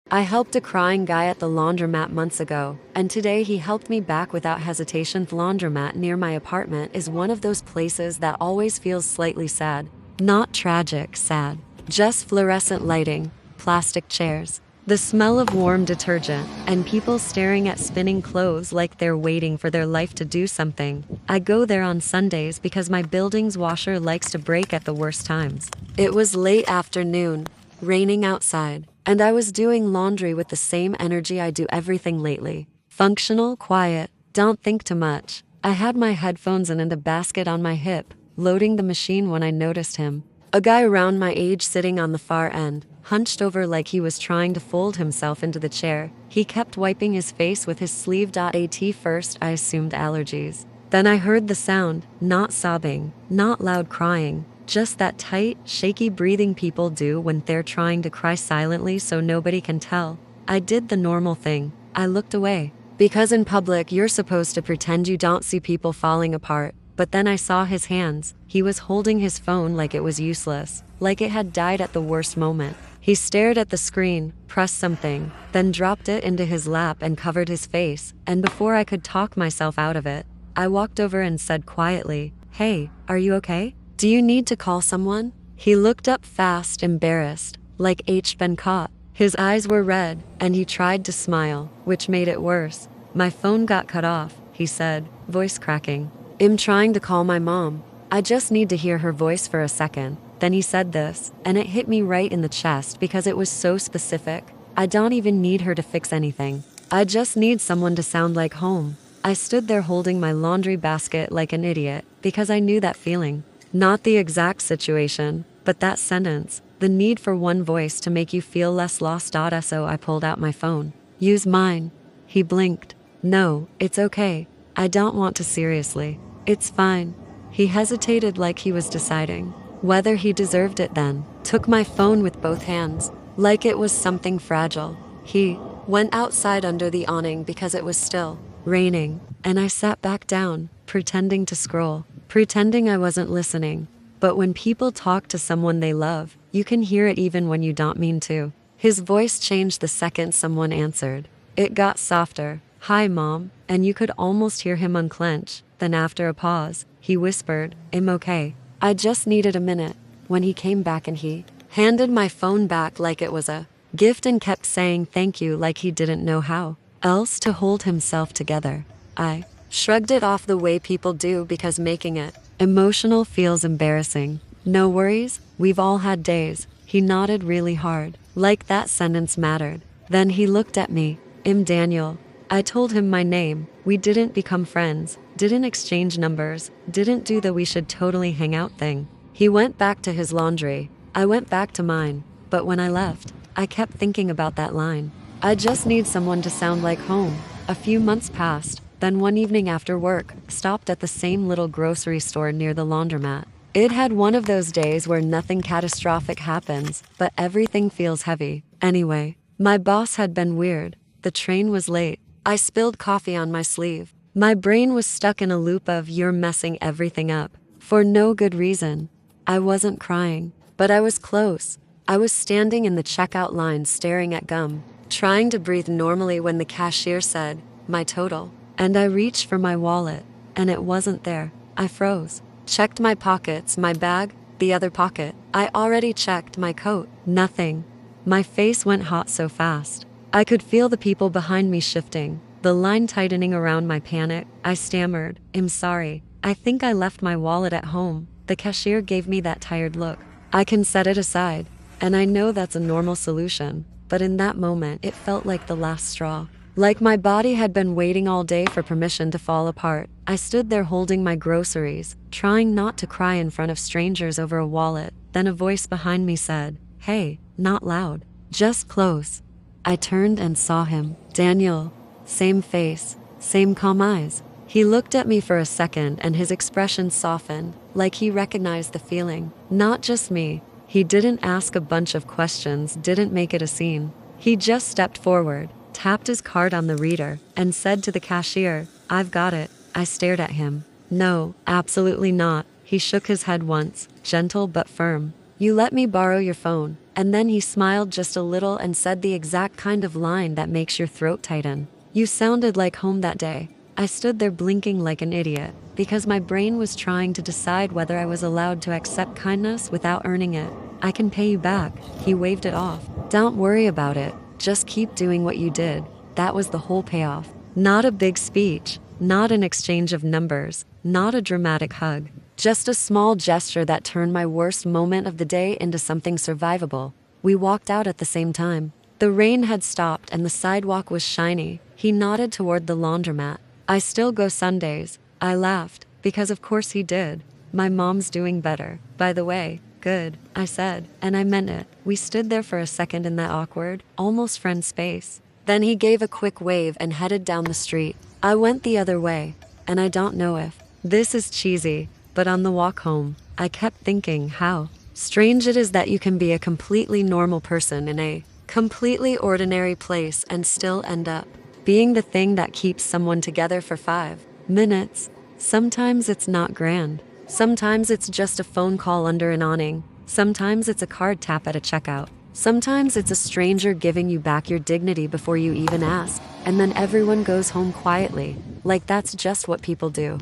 I helped a crying guy at the laundromat months ago, and today he helped me back without hesitation. The laundromat near my apartment is one of those places that always feels slightly sad. Not tragic, sad. Just fluorescent lighting, plastic chairs, the smell of warm detergent, and people staring at spinning clothes like they're waiting for their life to do something. I go there on Sundays because my building's washer likes to break at the worst times. It was late afternoon, raining outside, and I was doing laundry with the same energy I do everything lately. Functional, quiet, don't think too much. I had my headphones and a basket on my hip, loading the machine when I noticed him. A guy around my age sitting on the far end, hunched over like he was trying to fold himself into the chair. He kept wiping his face with his sleeve. At first I assumed allergies. Then I heard the sound, not sobbing, not loud crying, just that tight, shaky breathing people do when they're trying to cry silently so nobody can tell. I did the normal thing. I looked away. Because in public you're supposed to pretend you don't see people falling apart. But then I saw his hands. He was holding his phone like it was useless, like it had died at the worst moment. He stared at the screen, pressed something, then dropped it into his lap and covered his face, and before I could talk myself out of it, I walked over and said quietly, "Hey, are you okay? Do you need to call someone?" He looked up fast, embarrassed, like H been caught. His eyes were red, and he tried to smile, which made it worse. "My phone got cut off," he said, voice cracking. "I'm trying to call my mom. I just need to hear her voice for a second." Then he said this, and it hit me right in the chest because it was so specific. I don't even need her to fix anything. I just need someone to sound like home. I stood there holding my laundry basket like an idiot because I knew that feeling. Not the exact situation, but that sentence, the need for one voice to make you feel less lost. So I pulled out my phone. "Use mine." He blinked. "No, it's okay. I don't want to seriously. It's fine." He hesitated like he was deciding whether he deserved it, then took my phone with both hands, like it was something fragile. He went outside under the awning because it was still raining, and I sat back down, pretending to scroll, pretending I wasn't listening. But when people talk to someone they love, you can hear it even when you don't mean to. His voice changed the second someone answered. It got softer. "Hi, Mom," and you could almost hear him unclench. Then after a pause, he whispered, "I'm okay. I just needed a minute." When he came back and he handed my phone back like it was a gift and kept saying thank you like he didn't know how else to hold himself together, I shrugged it off the way people do because making it emotional feels embarrassing. "No worries, we've all had days." He nodded really hard, like that sentence mattered. Then he looked at me. "I'm Daniel." I told him my name. We didn't become friends, didn't exchange numbers, didn't do the "we should totally hang out" thing. He went back to his laundry. I went back to mine. But when I left, I kept thinking about that line. I just need someone to sound like home. A few months passed. Then one evening after work, stopped at the same little grocery store near the laundromat. It had one of those days where nothing catastrophic happens, but everything feels heavy. Anyway, my boss had been weird. The train was late. I spilled coffee on my sleeve. My brain was stuck in a loop of "you're messing everything up," for no good reason. I wasn't crying, but I was close. I was standing in the checkout line staring at gum, trying to breathe normally when the cashier said, "My total." And I reached for my wallet, and it wasn't there. I froze. Checked my pockets, my bag, the other pocket. I already checked my coat. Nothing. My face went hot so fast. I could feel the people behind me shifting, the line tightening around my panic. I stammered, "I'm sorry. I think I left my wallet at home." The cashier gave me that tired look. "I can set it aside." And I know that's a normal solution, but in that moment it felt like the last straw. Like my body had been waiting all day for permission to fall apart. I stood there holding my groceries, trying not to cry in front of strangers over a wallet. Then a voice behind me said, "Hey," not loud, just close. I turned and saw him. Daniel. Same face, same calm eyes. He looked at me for a second and his expression softened, like he recognized the feeling. Not just me. He didn't ask a bunch of questions, didn't make it a scene. He just stepped forward, tapped his card on the reader, and said to the cashier, "I've got it." I stared at him. "No, absolutely not." He shook his head once, gentle but firm. "You let me borrow your phone, And then he smiled just a little and said the exact kind of line that makes your throat tighten. You sounded like home that day. I stood there blinking like an idiot, because my brain was trying to decide whether I was allowed to accept kindness without earning it. I can pay you back. He waved it off. Don't worry about it. Just keep doing what you did. That was the whole payoff. Not a big speech, not an exchange of numbers, not a dramatic hug. Just a small gesture that turned my worst moment of the day into something survivable. We walked out at the same time. The rain had stopped and the sidewalk was shiny. He nodded toward the laundromat. I still go Sundays. I laughed, because of course he did. My mom's doing better. By the way, good, I said, and I meant it. We stood there for a second in that awkward, almost friend space. Then he gave a quick wave and headed down the street. I went the other way, and I don't know if this is cheesy, but on the walk home, I kept thinking how strange it is that you can be a completely normal person in a completely ordinary place and still end up being the thing that keeps someone together for 5 minutes. Sometimes it's not grand. Sometimes it's just a phone call under an awning. Sometimes it's a card tap at a checkout. Sometimes it's a stranger giving you back your dignity before you even ask. And then everyone goes home quietly, like that's just what people do.